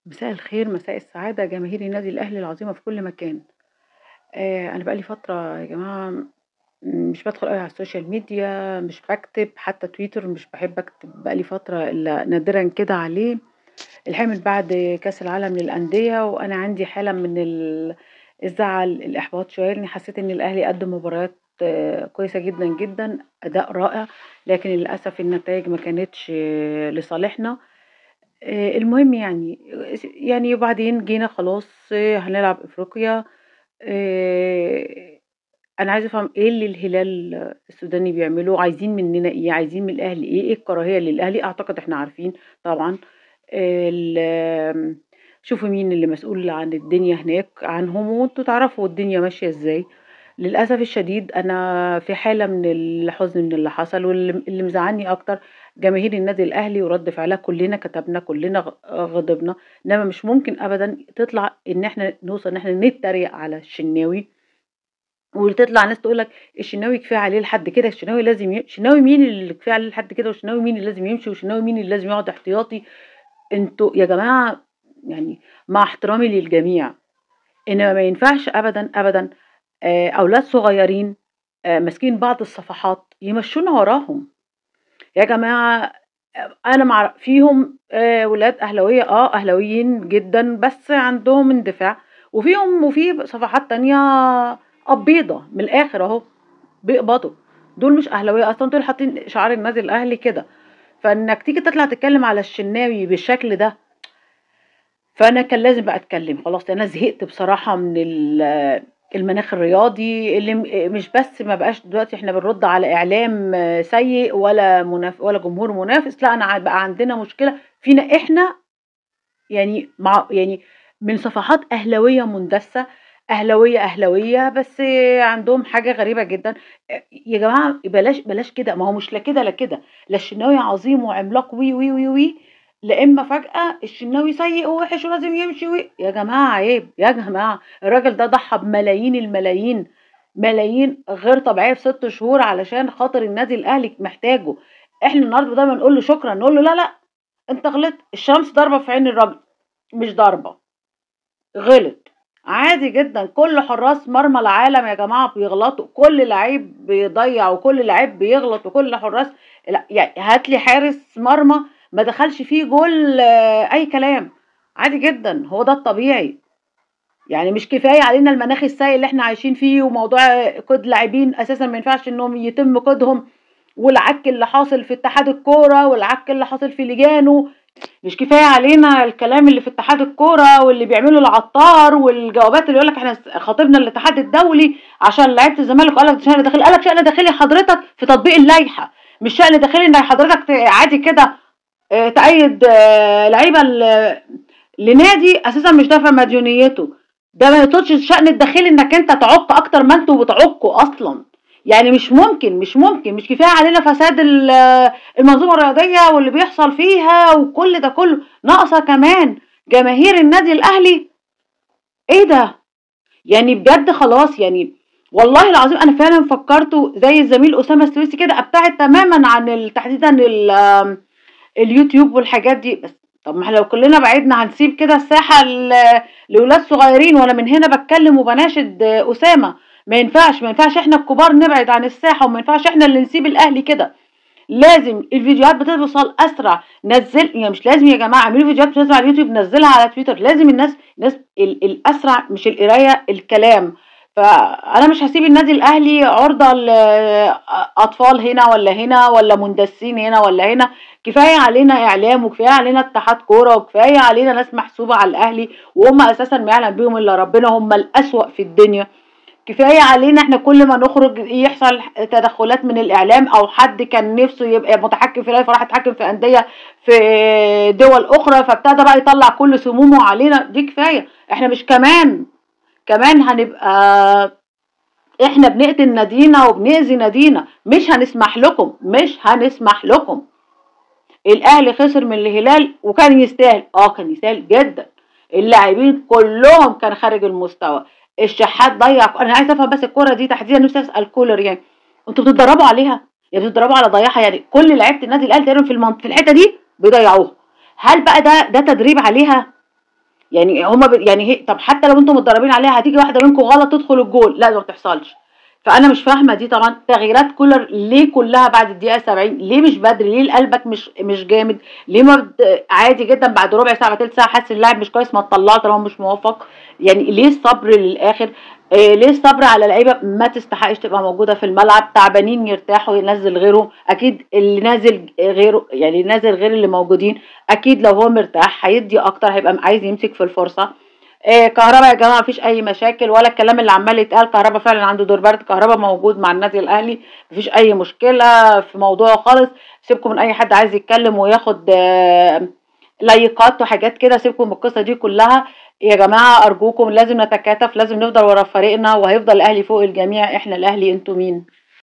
مساء الخير، مساء السعادة، جماهير النادي الأهلي العظيمة في كل مكان. أنا بقى لي فترة يا جماعة مش بادخل أوي على السوشيال ميديا، مش باكتب، حتى تويتر مش باحب أكتب بقى لي فترة إلا نادرًا كده عليه. الحقيقة من بعد كأس العالم للأندية وأنا عندي حالة من الزعل، الإحباط شوية، لإني حسيت إن الأهلي قدّم مباريات كويسة جدًا، جدًا، أداء رائع، لكن للأسف النتايج ما كانتش لصالحنا. المهم يعني وبعدين جينا خلاص هنلعب إفريقيا. آآ أنا عايزة أفهم إيه اللي الهلال السوداني بيعمله، عايزين مننا إيه، عايزين من الأهلي إيه، إيه الكراهية للأهلي؟ أعتقد إحنا عارفين طبعًا. ال آمم شوفوا مين اللي مسؤول عن الدنيا هناك عنهم وأنتم تعرفوا الدنيا ماشية إزاي. للأسف الشديد أنا في حالة من الحزن من اللي حصل، اللي مزعلني أكتر جماهير النادي الأهلي ورد فعلها، كلنا كتبنا، كلنا غضبنا، إنما مش ممكن أبدًا تطلع إن إحنا نوصل إن إحنا نتريق على الشناوي، وتطلع ناس تقول لك الشناوي كفاية عليه لحد كده، الشناوي لازم الشناوي مين اللي كفاية عليه لحد كده، والشناوي مين اللي لازم يمشي، والشناوي مين اللي لازم يقعد احتياطي. أنتم يا جماعة يعني مع احترامي للجميع، إنما ما ينفعش أبدًا، أبدًا أولاد صغيرين ماسكين بعض الصفحات يمشّونا وراهم. يا جماعة أنا فيهم ولاد أهلاوية أهلاويين جدًا، بس عندهم اندفاع، وفي صفحات تانية قبيضة من الآخر أهو، بيقبضوا، دول مش أهلاوية أصلًا، دول حاطين شعار النادي الأهلي كده، فإنك تيجي تطلع تتكلم على الشناوي بالشكل ده، فأنا كان لازم بقى أتكلم خلاص، لأن أنا زهقت بصراحة من المناخ الرياضي اللي مش بس ما بقاش دلوقتي إحنا بنرد على إعلام سيء ولا جمهور منافس، لأ أنا بقى عندنا مشكلة فينا إحنا، يعني من صفحات أهلاوية مندسة، أهلاوية، أهلاوية، بس عندهم حاجة غريبة جدًا. يا جماعة بلاش كده، ما هو مش لا كده لا كده، لا الشناوي عظيم وعملاق و، لا إما فجأة الشناوي سيء ووحش ولازم يمشي يا جماعة عيب، يا جماعة الراجل ده ضحى بملايين الملايين، ملايين غير طبيعية في 6 شهور علشان خاطر النادي الأهلي محتاجه. إحنا النهارده بدل ما نقول له شكرًا نقول له لا، لأ، أنت غلطت، الشمس ضاربة في عين الراجل، مش ضاربة، غلط، عادي جدًا، كل حراس مرمى العالم يا جماعة بيغلطوا، كل لعيب بيضيّع وكل لعيب بيغلط وكل حراس، لأ يعني هات لي حارس مرمى ما دخلش فيه جول أي كلام، عادي جدًا، هو ده الطبيعي. يعني مش كفاية علينا المناخ السيء اللي إحنا عايشين فيه وموضوع قيد لاعبين أساسًا ما ينفعش إنهم يتم قيدهم، والعك اللي حاصل في اتحاد الكورة والعك اللي حاصل في لجانه، مش كفاية علينا الكلام اللي في اتحاد الكورة واللي بيعمله العطار والجوابات اللي يقول لك احنا خاطبنا الاتحاد الدولي عشان لعيبة الزمالك، وقال لك شأن داخلي، قال لك شأن داخلي حضرتك في تطبيق اللائحة، مش شأن داخلي ان حضرتك عادي كده تأيد لعيبة لنادي اساسا مش دافع مديونيته. ده ما يقصدش الشأن الداخلي انك انت تعق اكتر ما انتوا بتعقوا اصلا. يعني مش ممكن مش كفايه علينا فساد المنظومه الرياضيه واللي بيحصل فيها وكل ده كله، ناقصه كمان جماهير النادي الاهلي. ايه ده؟ يعني بجد خلاص يعني، والله العظيم انا فعلا فكرته زي الزميل اسامه السويسي كده، ابتعد تماما عن تحديدا اليوتيوب والحاجات دي. بس طب ما احنا لو كلنا بعدنا هنسيب كده الساحة لولاد صغيرين، وانا من هنا بتكلم وبناشد أسامة، ما ينفعش احنا الكبار نبعد عن الساحة، وما ينفعش احنا اللي نسيب الأهلي كده. لازم الفيديوهات بتوصل أسرع، نزل يعني مش لازم يا جماعة اعملوا فيديوهات بتنزل على اليوتيوب نزلها على تويتر، لازم الناس الأسرع مش القراية الكلام. فأنا مش هسيب النادي الأهلي عرضة لأطفال هنا ولا هنا ولا مندسين هنا ولا هنا. كفاية علينا إعلام وكفاية علينا اتحاد كورة وكفاية علينا ناس محسوبة على الأهلي وهم أساسا ما يعلم بيهم إلا ربنا، هم الأسوأ في الدنيا. كفاية علينا احنا كل ما نخرج يحصل تدخلات من الإعلام أو حد كان نفسه يبقى متحكم في الأهلي فراح يتحكم في أندية في دول أخرى، فابتدى بقى يطلع كل سمومه علينا. دي كفاية، احنا مش كمان هنبقى احنا بنقتل نادينا وبنأذي نادينا، مش هنسمح لكم. الاهلي خسر من الهلال وكان يستاهل، كان يستاهل جدا، اللاعبين كلهم كان خارج المستوى، الشحات ضيع. انا عايزه افهم بس الكوره دي تحديدا، نفسي اسال كولر يعني انتوا بتتدربوا عليها؟ يعني بتتدربوا على ضياعها؟ يعني كل لعيبه النادي الاهلي تقريبا في الحته دي بيضيعوها، هل بقى ده تدريب عليها؟ يعني يعني طب حتى لو انتم متدربين عليها هتيجي واحده منكم غلط تدخل الجول، لا ده ما بتحصلش. فانا مش فاهمه دي طبعا تغييرات كولر ليه كلها بعد الدقيقه 70؟ ليه مش بدري؟ ليه قلبك مش جامد؟ ليه ما عادي جدا بعد ربع ساعه تلت ساعه حاسس اللاعب مش كويس ما تطلعه طالما مش موافق؟ يعني ليه الصبر للاخر؟ ليه الصبر على لعيبه ما تستحقش تبقى موجوده في الملعب؟ تعبانين يرتاحوا ينزل غيرهم، اكيد اللي نازل غيره يعني نازل غير اللي موجودين، اكيد لو هو مرتاح هيدي اكتر، هيبقى عايز يمسك في الفرصه. كهربا يا جماعه مفيش اي مشاكل ولا الكلام اللي عمال يتقال، كهربا فعلا عنده دور برد، كهربا موجود مع النادي الاهلي، مفيش اي مشكله في موضوعه خالص. سيبكم من اي حد عايز يتكلم وياخد لايقات وحاجات كده، سيبكم من القصه دي كلها. يا جماعه ارجوكم لازم نتكاتف، لازم نفضل ورا فريقنا، وهيفضل الاهلي فوق الجميع. احنا الاهلي، انتوا مين؟